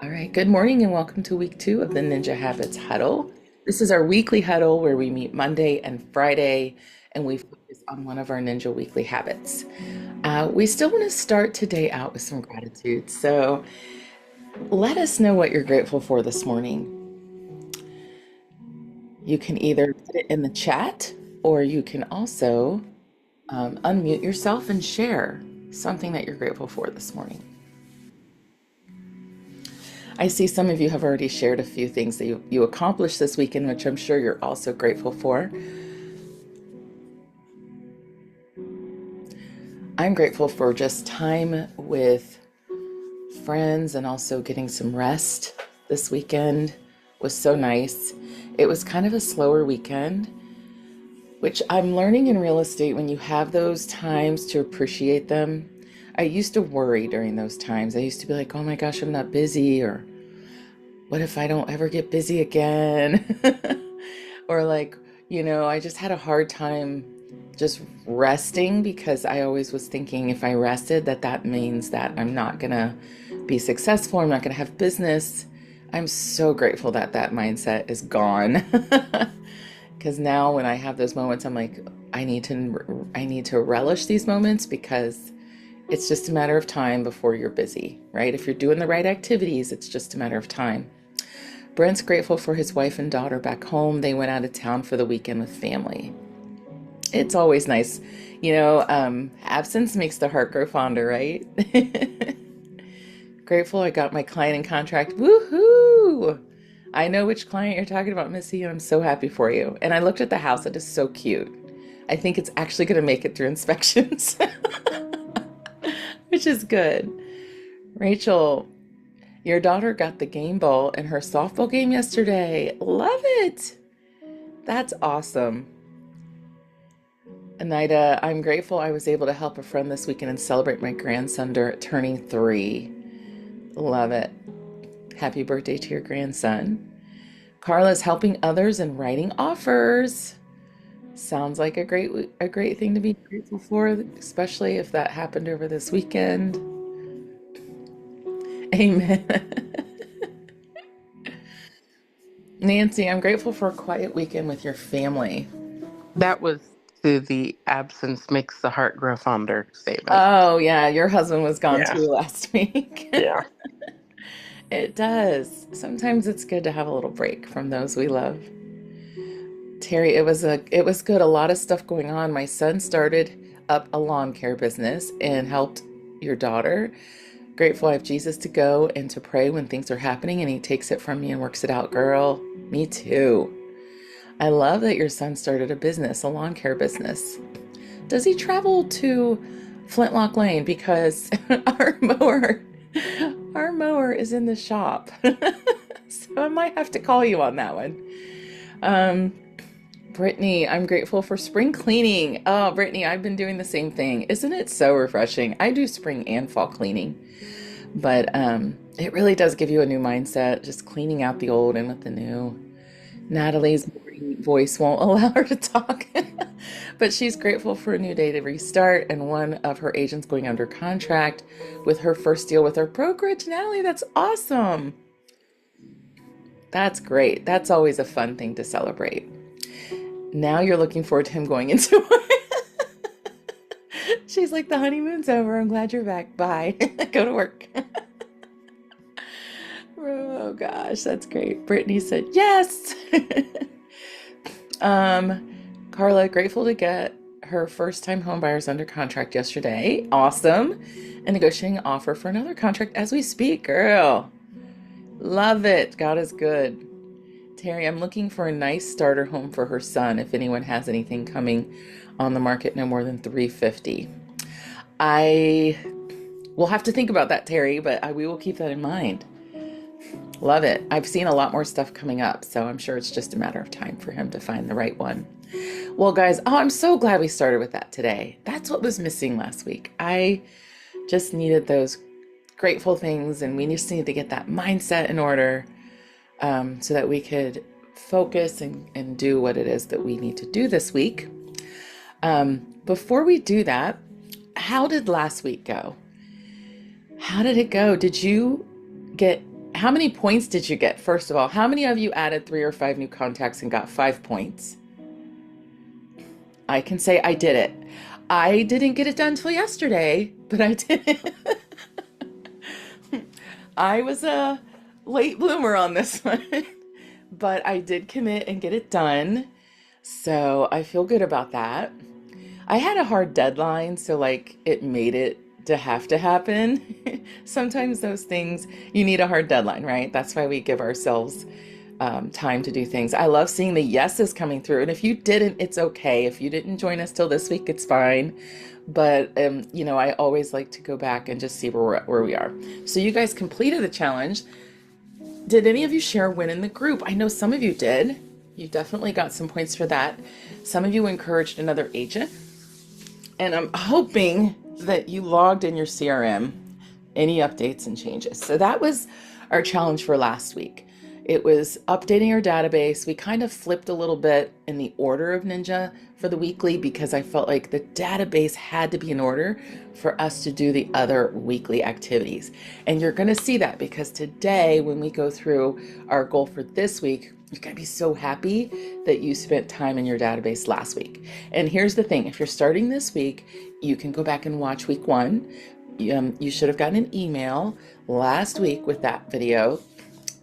All right, good morning and welcome to week 2 of the Ninja Habits Huddle. This is our weekly huddle where we meet Monday and Friday and we focus on one of our Ninja weekly habits. We still want to start today out with some gratitude. So let us know what you're grateful for this morning. You can either put it in the chat or you can also unmute yourself and share something that you're grateful for this morning. I see some of you have already shared a few things that you accomplished this weekend, which I'm sure you're also grateful for. I'm grateful for just time with friends and also getting some rest this weekend was so nice. It was kind of a slower weekend, which I'm learning in real estate when you have those times to appreciate them. I used to worry during those times. I used to be like, oh my gosh, I'm not busy, or what if I don't ever get busy again? Or like, I just had a hard time just resting because I always was thinking if I rested that means that I'm not gonna be successful, I'm not gonna have business. I'm so grateful that that mindset is gone. Because now when I have those moments, I'm like, I need to relish these moments because it's just a matter of time before you're busy, right? If you're doing the right activities, it's just a matter of time. Brent's grateful for his wife and daughter back home. They went out of town for the weekend with family. It's always nice. Absence makes the heart grow fonder, right? Grateful I got my client in contract. Woohoo! I know which client you're talking about, Missy, and I'm so happy for you. And I looked at the house. It is so cute. I think it's actually going to make it through inspections, which is good. Rachel, your daughter got the game ball in her softball game yesterday. Love it. That's awesome. Anita, I'm grateful I was able to help a friend this weekend and celebrate my grandson turning 3. Love it. Happy birthday to your grandson. Carla's helping others and writing offers. Sounds like a great thing to be grateful for, especially if that happened over this weekend. Amen. Nancy, I'm grateful for a quiet weekend with your family. That was to the absence makes the heart grow fonder statement. Oh, yeah, your husband was gone Yeah. too last week. Yeah. It does. Sometimes it's good to have a little break from those we love. Terry, it was good. A lot of stuff going on. My son started up a lawn care business and helped your daughter. Grateful I have Jesus to go and to pray when things are happening and he takes it from me and works it out, girl. Me too. I love that your son started a business, a lawn care business. Does he travel to Flintlock Lane? Because our mower, our mower is in the shop. So I might have to call you on that one. Um, Brittany, I'm grateful for spring cleaning. Oh, Brittany, I've been doing the same thing. Isn't it so refreshing? I do spring and fall cleaning, but it really does give you a new mindset, just cleaning out the old and with the new. Natalie's voice won't allow her to talk, but she's grateful for a new day to restart and one of her agents going under contract with her first deal with her brokerage. Natalie, that's awesome. That's great. That's always a fun thing to celebrate. Now you're looking forward to him going into work. She's like, the honeymoon's over. I'm glad you're back. Bye. Go to work. Oh gosh, that's great. Brittany said yes. Carla, grateful to get her first time home buyers under contract yesterday. Awesome. And negotiating an offer for another contract as we speak, girl. Love it. God is good. Terry, I'm looking for a nice starter home for her son if anyone has anything coming on the market no more than 350. I will have to think about that, Terry, but we will keep that in mind. Love it. I've seen a lot more stuff coming up, so I'm sure it's just a matter of time for him to find the right one. Well, guys, I'm so glad we started with that today. That's what was missing last week. I just needed those grateful things, and we just needed to get that mindset in order so that we could focus and do what it is that we need to do this week. Before we do that, how did last week go? How did it go? Did you get how many points did you get? First of all, how many of you added 3 or 5 new contacts and got 5 points? I can say I did it. I didn't get it done till yesterday, but I did it. I was a late bloomer on this one, but I did commit and get it done. So I feel good about that. I had a hard deadline, so like it made it to have to happen. Sometimes those things, you need a hard deadline, right? That's why we give ourselves time to do things. I love seeing the yeses coming through. And if you didn't, it's okay. If you didn't join us till this week, it's fine. But I always like to go back and just see where we are. So you guys completed the challenge. Did any of you share a win in the group? I know some of you did. You definitely got some points for that. Some of you encouraged another agent. And I'm hoping that you logged in your CRM any updates and changes. So that was our challenge for last week. It was updating our database. We kind of flipped a little bit in the order of Ninja for the weekly because I felt like the database had to be in order for us to do the other weekly activities. And you're going to see that because today, when we go through our goal for this week, you're going to be so happy that you spent time in your database last week. And here's the thing, if you're starting this week, you can go back and watch week one. You should have gotten an email last week with that video,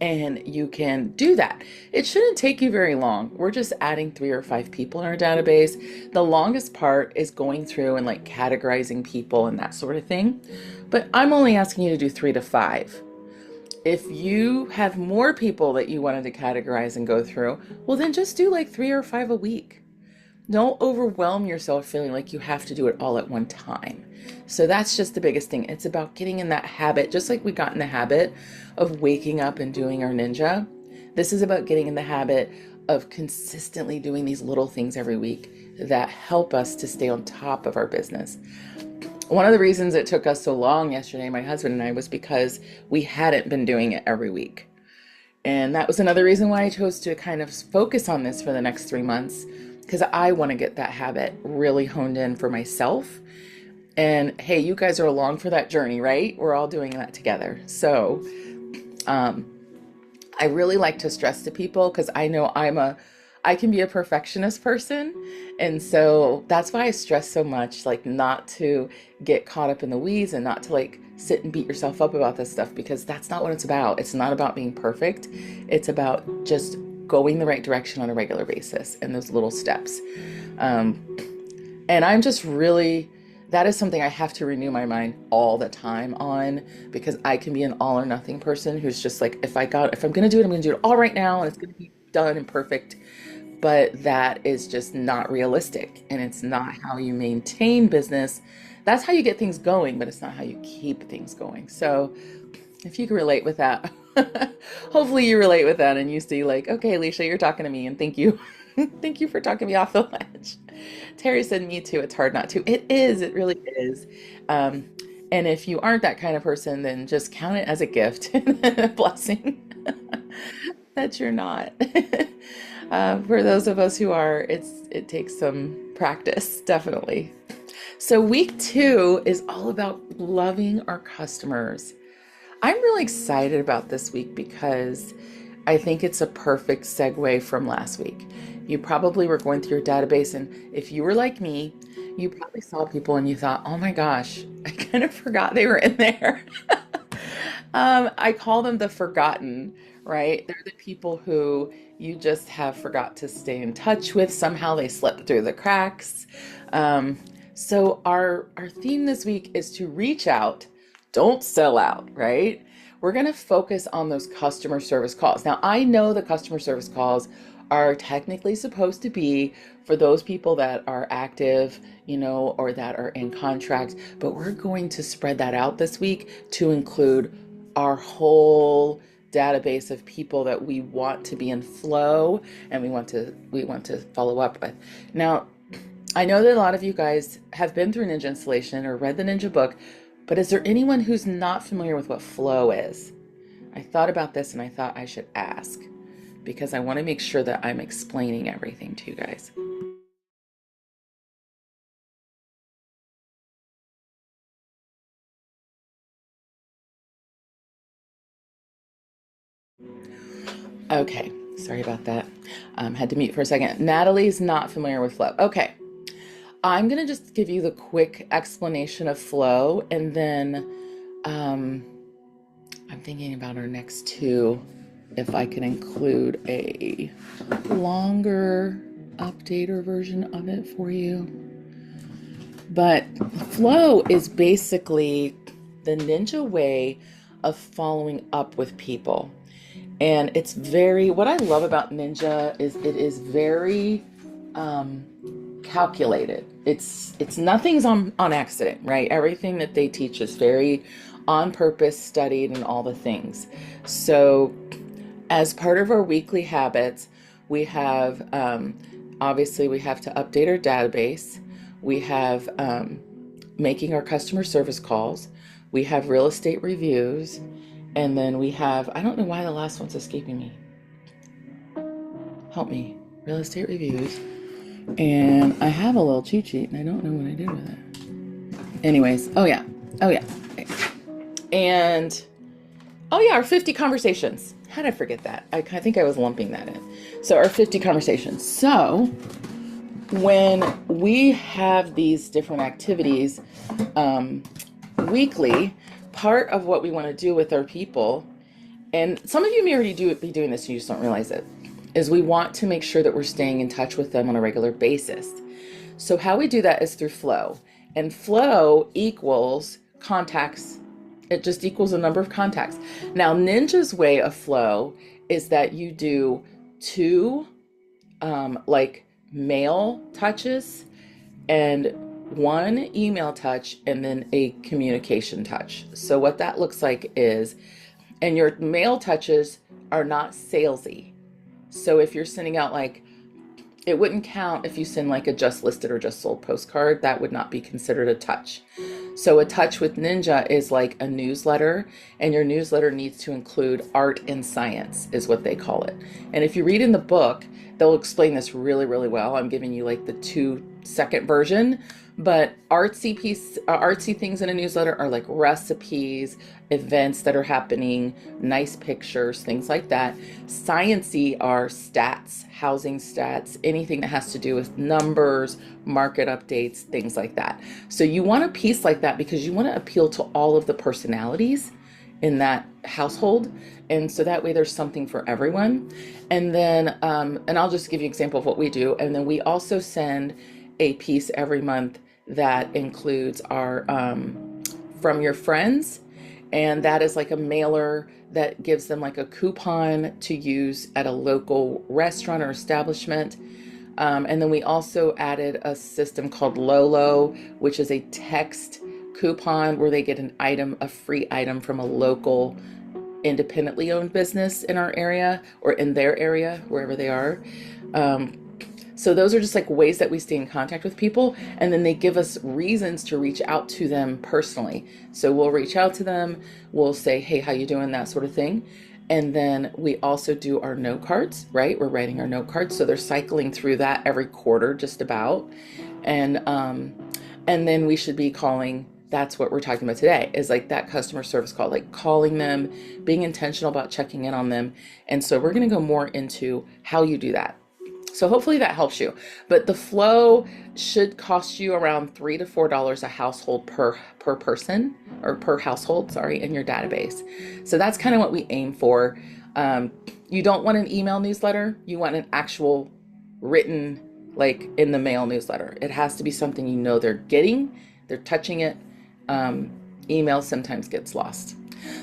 and you can do that. It shouldn't take you very long. We're just adding 3 or 5 people in our database. The longest part is going through and like categorizing people and that sort of thing. But I'm only asking you to do 3 to 5. If you have more people that you wanted to categorize and go through, well, then just do like 3 or 5 a week. Don't overwhelm yourself feeling like you have to do it all at one time. So that's just the biggest thing. It's about getting in that habit, just like we got in the habit of waking up and doing our ninja. This is about getting in the habit of consistently doing these little things every week that help us to stay on top of our business. One of the reasons it took us so long yesterday, my husband and I, was because we hadn't been doing it every week. And that was another reason why I chose to kind of focus on this for the next 3 months, because I want to get that habit really honed in for myself. And hey, you guys are along for that journey, right? We're all doing that together. So I really like to stress to people because I know I can be a perfectionist person. And so that's why I stress so much, like not to get caught up in the weeds and not to like sit and beat yourself up about this stuff, because that's not what it's about. It's not about being perfect. It's about just going the right direction on a regular basis and those little steps. Um, and I'm just really, that is something I have to renew my mind all the time on, because I can be an all or nothing person who's just like, if I'm going to do it, I'm going to do it all right now and it's going to be done and perfect. But that is just not realistic, and it's not how you maintain business. That's how you get things going, but it's not how you keep things going. So if you can relate with that, hopefully you relate with that and you see like, okay, Alicia, you're talking to me, and thank you. Thank you for talking me off the ledge. Terry said, me too. It's hard not to. It is. It really is. Um, and if you aren't that kind of person, then just count it as a gift and a blessing that you're not. For those of us who are, it takes some practice, definitely. So week 2 is all about loving our customers. I'm really excited about this week because I think it's a perfect segue from last week. You probably were going through your database, and if you were like me, you probably saw people and you thought, oh my gosh, I kind of forgot they were in there. I call them the forgotten, right? They're the people who you just have forgot to stay in touch with. Somehow they slipped through the cracks. Um, so our theme this week is to reach out, don't sell out, right? We're going to focus on those customer service calls. Now, I know the customer service calls are technically supposed to be for those people that are active, or that are in contract, but we're going to spread that out this week to include our whole database of people that we want to be in flow and we want to follow up with. Now, I know that a lot of you guys have been through Ninja installation or read the Ninja book, but is there anyone who's not familiar with what flow is? I thought about this and I thought I should ask, because I want to make sure that I'm explaining everything to you guys. Okay, sorry about that. Had to mute for a second. Natalie's not familiar with flow. Okay, I'm gonna just give you the quick explanation of flow, and then um, I'm thinking about our next two, if I can include a longer update or version of it for you. But flow is basically the ninja way of following up with people. And it's what I love about Ninja is it is very calculated. It's nothing's on accident, right? Everything that they teach is very on purpose, studied, and all the things. So as part of our weekly habits, we have obviously we have to update our database. We have making our customer service calls. We have real estate reviews. And then we have, I don't know why the last one's escaping me. Help me. Real estate reviews. And I have a little cheat sheet and I don't know what I did with it. Anyways, oh yeah. And, oh yeah, our 50 conversations. How did I forget that? I think I was lumping that in. So our 50 conversations. So when we have these different activities weekly, part of what we want to do with our people, and some of you may already be doing this and you just don't realize it, is we want to make sure that we're staying in touch with them on a regular basis. So how we do that is through flow. And flow equals contacts. It just equals a number of contacts. Now, Ninja's way of flow is that you do two like mail touches and one email touch and then a communication touch. So what that looks like is, and your mail touches are not salesy. So if you're sending out it wouldn't count if you send a just listed or just sold postcard. That would not be considered a touch. So a touch with Ninja is like a newsletter, and your newsletter needs to include art and science is what they call it. And if you read in the book, they'll explain this really, really well. I'm giving you the 2-second version. But artsy things in a newsletter are like recipes, events that are happening, nice pictures, things like that. Sciencey are stats, housing stats, anything that has to do with numbers, market updates, things like that. So you want a piece like that because you want to appeal to all of the personalities in that household. And so that way there's something for everyone. And then, and I'll just give you an example of what we do. And then we also send a piece every month that includes our from your friends, and that is like a mailer that gives them a coupon to use at a local restaurant or establishment. And then we also added a system called Lolo, which is a text coupon where they get a free item from a local independently owned business in our area or in their area, wherever they are. So those are just ways that we stay in contact with people, and then they give us reasons to reach out to them personally. So we'll reach out to them, we'll say, hey, how you doing, that sort of thing. And then we also do our note cards, right? We're writing our note cards. So they're cycling through that every quarter, just about. And then we should be calling. That's what we're talking about today, is that customer service call, calling them, being intentional about checking in on them. And so we're going to go more into how you do that. So hopefully that helps you. But the flow should cost you around $3 to $4 a household per person, or per household, in your database. So that's kind of what we aim for. You don't want an email newsletter. You want an actual written, in the mail newsletter. It has to be something they're getting, they're touching it. Email sometimes gets lost.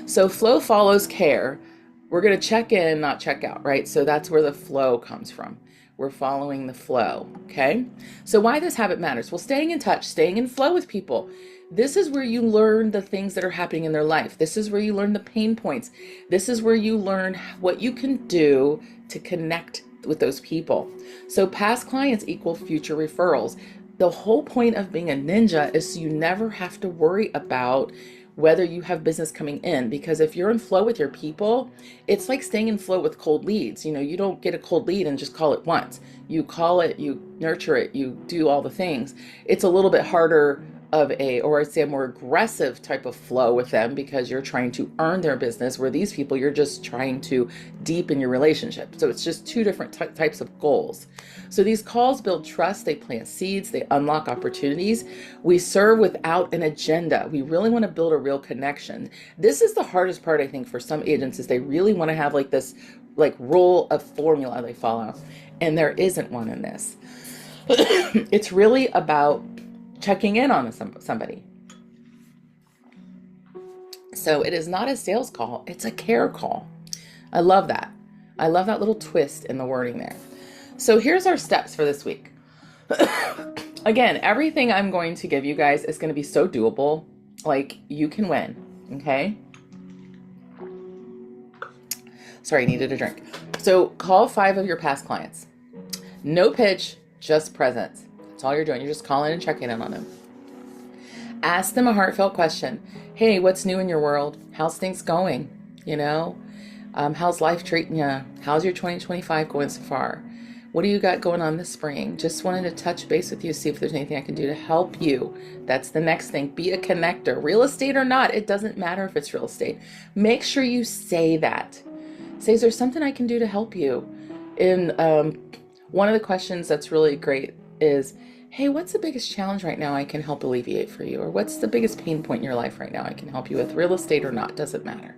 So flow follows care. We're going to check in, not check out, right? So that's where the flow comes from. We're following the flow, okay? So why this habit matters? Well, staying in touch, staying in flow with people. This is where you learn the things that are happening in their life. This is where you learn the pain points. This is where you learn what you can do to connect with those people. So past clients equal future referrals. The whole point of being a ninja is you never have to worry about whether you have business coming in, because if you're in flow with your people, it's like staying in flow with cold leads. You don't get a cold lead and just call it once. You call it, you nurture it, you do all the things. It's a little bit harder of or I'd say a more aggressive type of flow with them because you're trying to earn their business, where these people, you're just trying to deepen your relationship. So it's just two different types of goals. So these calls build trust, they plant seeds, they unlock opportunities. We serve without an agenda. We really want to build a real connection. This is the hardest part, I think, for some agents, is they really want to have like this like rule of formula they follow. And there isn't one in this. It's really about checking in on somebody. So it is not a sales call, it's a care call. I love that. I love that little twist in the wording there. So here's our steps for this week. Again, everything I'm going to give you guys is going to be so doable. Like, you can win, okay? Sorry, I needed a drink. So call 5 of your past clients. No pitch, just presence. That's all you're doing. You're just calling and checking in on them. Ask them a heartfelt question. Hey, what's new in your world? How's things going? You know, how's life treating you? How's your 2025 going so far? What do you got going on this spring? Just wanted to touch base with you, see if there's anything I can do to help you. That's the next thing. Be a connector. Real estate or not, it doesn't matter if it's real estate. Make sure you say that. Say, is there something I can do to help you? In one of the questions that's really great is, hey, what's the biggest challenge right now I can help alleviate for you? Or what's the biggest pain point in your life right now I can help you with? Real estate or not, doesn't matter,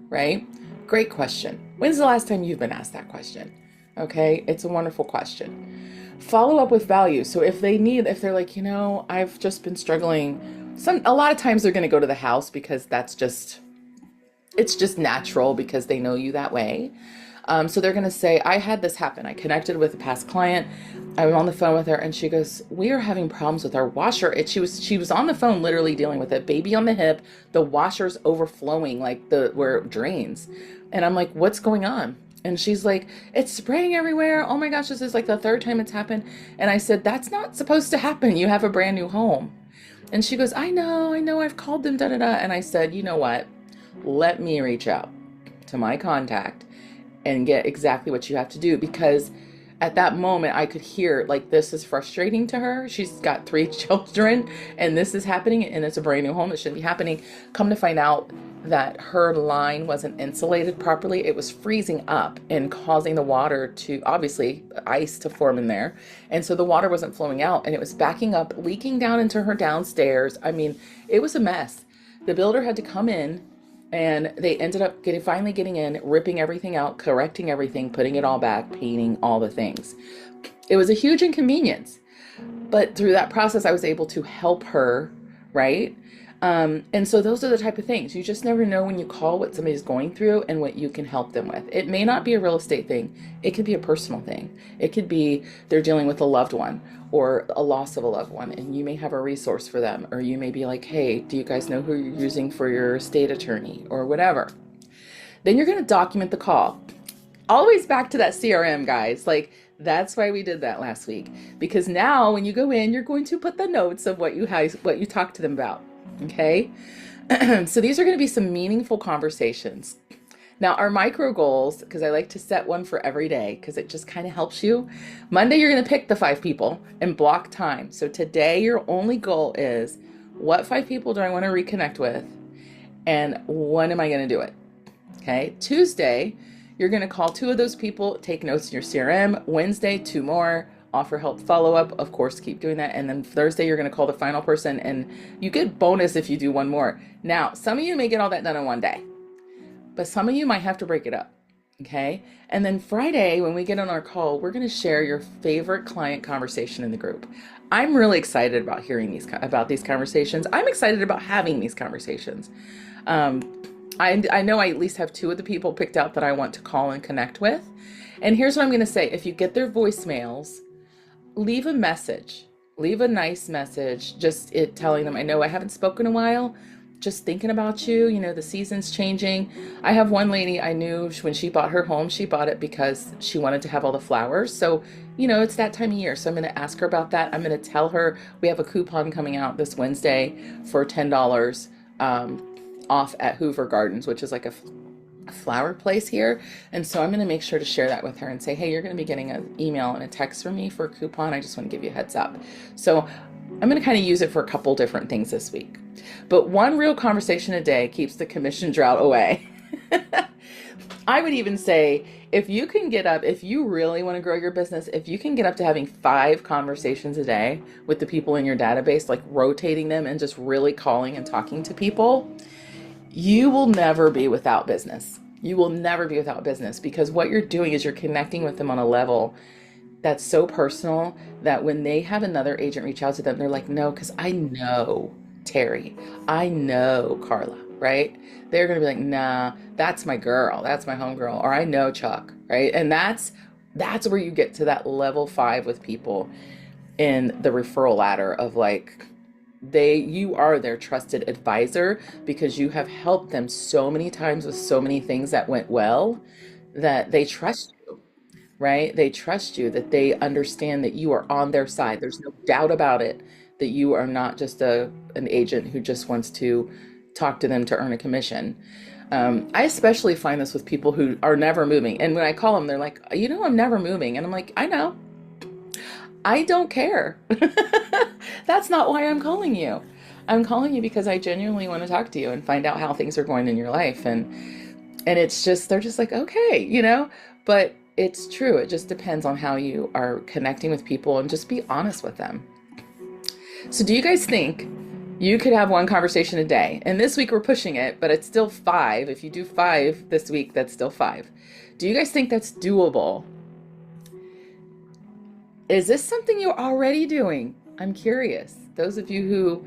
right? Great question. When's the last time you've been asked that question? Okay, it's a wonderful question. Follow up with value. So if they're like, you know, I've just been struggling. A lot of times they're going to go to the house because it's just natural because they know you that way. So they're going to say, I had this happen. I connected with a past client. I was on the phone with her and she goes, we are having problems with our washer. She was on the phone literally dealing with it. Baby on the hip, the washer's overflowing like where it drains. And I'm like, what's going on? And she's like, it's spraying everywhere. Oh my gosh, this is like the 3rd time it's happened. And I said, that's not supposed to happen. You have a brand new home. And she goes, I know, I've called them, da da da. And I said, you know what? Let me reach out to my contact and get exactly what you have to do, because at that moment I could hear like this is frustrating to her. She's got 3 children and this is happening and it's a brand new home. It shouldn't be happening. Come to find out that her line wasn't insulated properly. It was freezing up and causing the water to, obviously ice to form in there. And so the water wasn't flowing out and it was backing up, leaking down into her downstairs. I mean, it was a mess. The builder had to come in and they ended up finally getting in, ripping everything out, correcting everything, putting it all back, painting all the things. It was a huge inconvenience, but through that process, I was able to help her, right? And so those are the type of things. You just never know when you call what somebody's going through and what you can help them with. It may not be a real estate thing. It could be a personal thing. It could be they're dealing with a loved one or a loss of a loved one, and you may have a resource for them. Or you may be like, hey, do you guys know who you're using for your estate attorney or whatever? Then you're going to document the call. Always back to that CRM, guys. Like, that's why we did that last week. Because now when you go in, you're going to put the notes of what you talked to them about. Okay. So these are going to be some meaningful conversations. Now our micro goals, because I like to set one for every day because it just kind of helps you. Monday, you're going to pick the 5 people and block time. So today your only goal is, what 5 people do I want to reconnect with? And when am I going to do it? Okay. Tuesday, you're going to call 2 of those people, take notes in your CRM. Wednesday, 2 more. Offer help follow-up, of course, keep doing that. And then Thursday, you're going to call the final person and you get bonus if you do 1 more. Now, some of you may get all that done in 1 day, but some of you might have to break it up. Okay. And then Friday, when we get on our call, we're going to share your favorite client conversation in the group. I'm really excited about hearing about these conversations. I'm excited about having these conversations. I know I at least have 2 of the people picked out that I want to call and connect with. And here's what I'm going to say. If you get their voicemails, leave a message, leave a nice message, just telling them, I know I haven't spoken in a while, just thinking about you, you know, the season's changing. I have one lady I knew when she bought her home, she bought it because she wanted to have all the flowers. So, you know, it's that time of year. So I'm going to ask her about that. I'm going to tell her we have a coupon coming out this Wednesday for $10 off at Hoover Gardens, which is like a flower place here. And so I'm going to make sure to share that with her and say, hey, you're going to be getting an email and a text from me for a coupon. I just want to give you a heads up. So I'm going to kind of use it for a couple different things this week. But one real conversation a day keeps the commission drought away. I would even say if you can get up, if you really want to grow your business, if you can get up to having 5 conversations a day with the people in your database, like rotating them and just really calling and talking to people, you will never be without business. You will never be without business because what you're doing is you're connecting with them on a level that's so personal that when they have another agent reach out to them, they're like, no, because I know Terry, I know Carla, right? They're going to be like, nah, that's my girl, that's my homegirl, or I know Chuck, right? And that's where you get to that level 5 with people in the referral ladder of like, you are their trusted advisor because you have helped them so many times with so many things that went well that they trust you, right? They trust you, that they understand that you are on their side. There's no doubt about it that you are not just an agent who just wants to talk to them to earn a commission. I especially find this with people who are never moving. And when I call them, they're like, I'm never moving. And I'm like, I know. I don't care. That's not why I'm calling you. I'm calling you because I genuinely want to talk to you and find out how things are going in your life. And it's just, they're just like, okay. But it's true. It just depends on how you are connecting with people and just be honest with them. So do you guys think you could have 1 conversation a day? And this week we're pushing it, but it's still 5. If you do 5 this week, that's still 5. Do you guys think that's doable? Is this something you're already doing? I'm curious. Those of you who,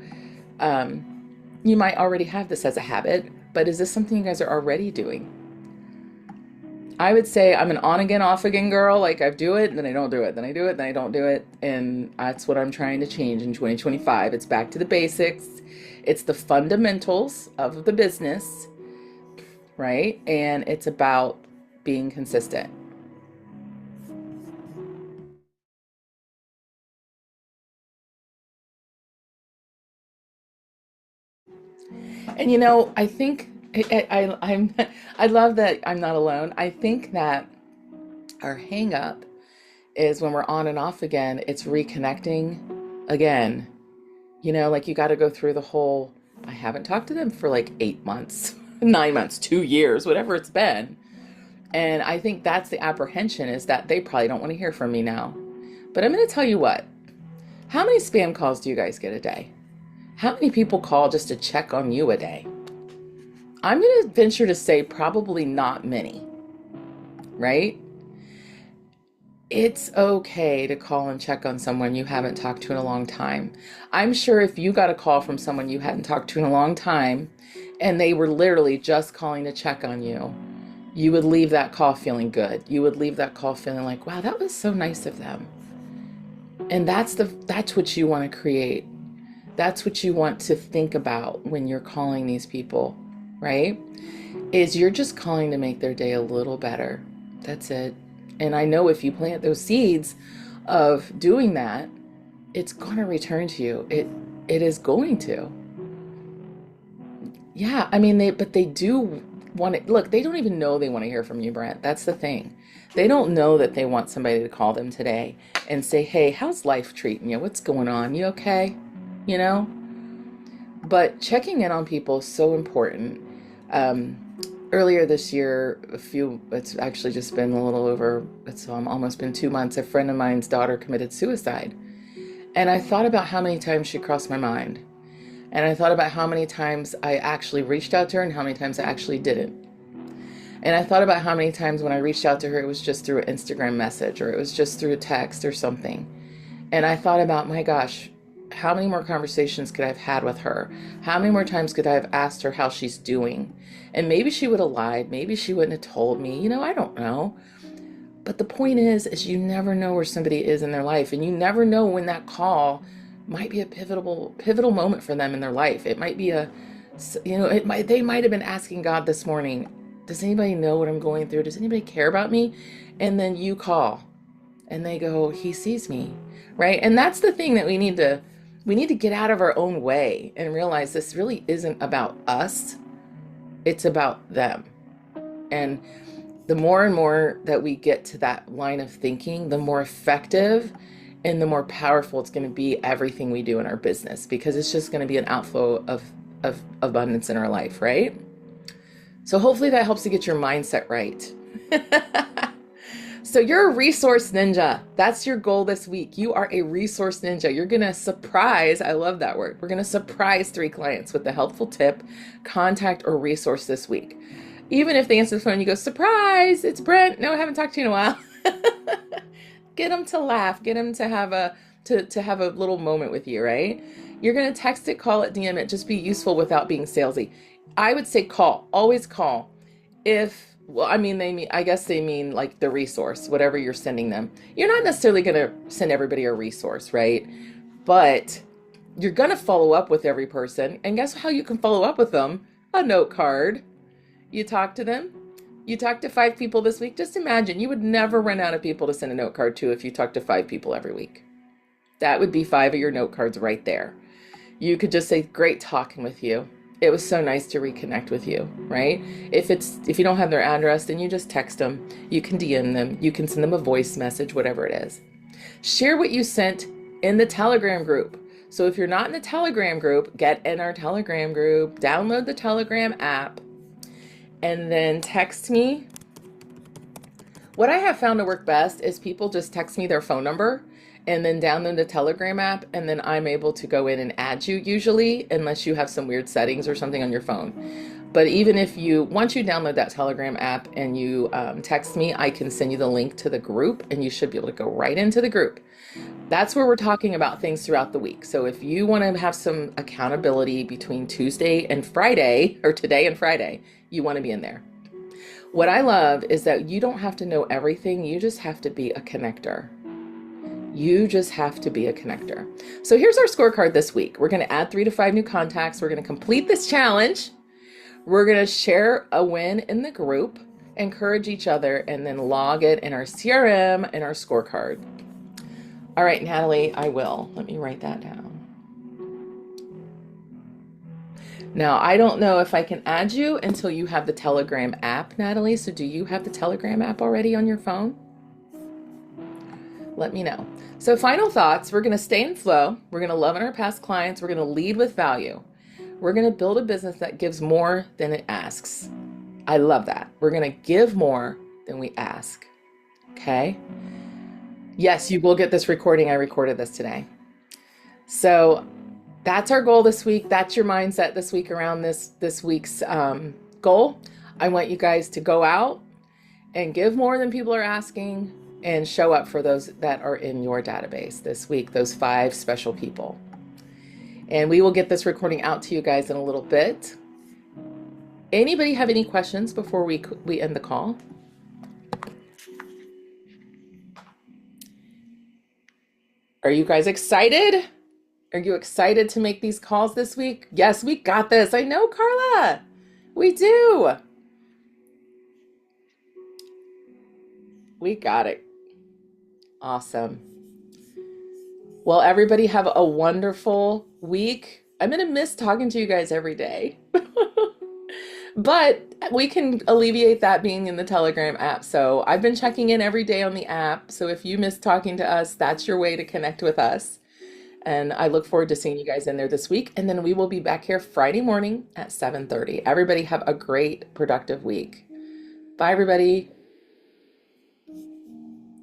you might already have this as a habit, but is this something you guys are already doing? I would say I'm an on again, off again girl. Like I do it, then I don't do it, then I do it, then I don't do it. And that's what I'm trying to change in 2025. It's back to the basics. It's the fundamentals of the business, right? And it's about being consistent. And I think I love that I'm not alone. I think that our hang up is when we're on and off again, it's reconnecting again. Like you got to go through the whole, I haven't talked to them for like 8 months, 9 months, 2 years, whatever it's been. And I think that's the apprehension, is that they probably don't want to hear from me now. But I'm going to tell you what, how many spam calls do you guys get a day? How many people call just to check on you a day? I'm going to venture to say probably not many, right? It's okay to call and check on someone you haven't talked to in a long time. I'm sure if you got a call from someone you hadn't talked to in a long time and they were literally just calling to check on you, you would leave that call feeling good. You would leave that call feeling like, wow, that was so nice of them. And that's what you want to create. That's what you want to think about when you're calling these people, right? Is you're just calling to make their day a little better. That's it. And I know if you plant those seeds of doing that, it's going to return to you. It is going to. Yeah, I mean, they do want to, look, they don't even know they want to hear from you, Brent. That's the thing. They don't know that they want somebody to call them today and say, hey, how's life treating you? What's going on? You okay? But checking in on people is so important. Earlier this year, it's actually just been a little over, it's almost been 2 months, a friend of mine's daughter committed suicide. And I thought about how many times she crossed my mind. And I thought about how many times I actually reached out to her and how many times I actually didn't. And I thought about how many times when I reached out to her, it was just through an Instagram message or it was just through a text or something. And I thought about, my gosh, how many more conversations could I have had with her? How many more times could I have asked her how she's doing? And maybe she would have lied. Maybe she wouldn't have told me. I don't know. But the point is you never know where somebody is in their life. And you never know when that call might be a pivotal moment for them in their life. It might be they might have been asking God this morning, does anybody know what I'm going through? Does anybody care about me? And then you call and they go, he sees me, right? And that's the thing that we need to get out of our own way and realize this really isn't about us. It's about them. And the more and more that we get to that line of thinking, the more effective and the more powerful it's going to be everything we do in our business, because it's just going to be an outflow of abundance in our life, right? So hopefully that helps to get your mindset right. So you're a resource ninja. That's your goal this week. You are a resource ninja. You're going to surprise, I love that word. We're going to surprise 3 clients with a helpful tip, contact, or resource this week. Even if they answer the phone, you go, surprise, it's Brent. No, I haven't talked to you in a while. Get them to laugh. Get them to have a little moment with you, right? You're going to text it, call it, DM it. Just be useful without being salesy. I would say call. Always call. I guess they mean like the resource, whatever you're sending them. You're not necessarily going to send everybody a resource, right? But you're going to follow up with every person. And guess how you can follow up with them? A note card. You talk to them. You talk to 5 people this week. Just imagine you would never run out of people to send a note card to if you talk to 5 people every week. That would be 5 of your note cards right there. You could just say, great talking with you. It was so nice to reconnect with you, right? If you don't have their address, then you just text them. You can DM them. You can send them a voice message, whatever it is. Share what you sent in the Telegram group. So if you're not in the Telegram group, get in our Telegram group, download the Telegram app, and then text me. What I have found to work best is people just text me their phone number and then download the Telegram app, and then I'm able to go in and add you usually, unless you have some weird settings or something on your phone. But even if once you download that Telegram app and you text me, I can send you the link to the group, and you should be able to go right into the group. That's where we're talking about things throughout the week. So if you want to have some accountability between Tuesday and Friday, or today and Friday, you want to be in there. What I love is that you don't have to know everything. You just have to be a connector. You just have to be a connector. So here's our scorecard this week. We're going to add 3 to 5 new contacts. We're going to complete this challenge. We're going to share a win in the group, encourage each other, and then log it in our CRM and our scorecard. All right, Natalie, I will. Let me write that down. Now, I don't know if I can add you until you have the Telegram app, Natalie. So do you have the Telegram app already on your phone? Let me know. So final thoughts, we're going to stay in flow. We're going to love on our past clients. We're going to lead with value. We're going to build a business that gives more than it asks. I love that. We're going to give more than we ask. Okay. Yes, you will get this recording. I recorded this today. So that's our goal this week. That's your mindset this week around this week's goal. I want you guys to go out and give more than people are asking, and show up for those that are in your database this week, those 5 special people. And we will get this recording out to you guys in a little bit. Anybody have any questions before we end the call? Are you guys excited? Are you excited to make these calls this week? Yes, we got this. I know, Carla. We do. We got it. Awesome. Well, everybody have a wonderful week. I'm going to miss talking to you guys every day. But we can alleviate that being in the Telegram app. So I've been checking in every day on the app. So if you miss talking to us, that's your way to connect with us. And I look forward to seeing you guys in there this week. And then we will be back here Friday morning at 7:30. Everybody have a great, productive week. Bye, everybody.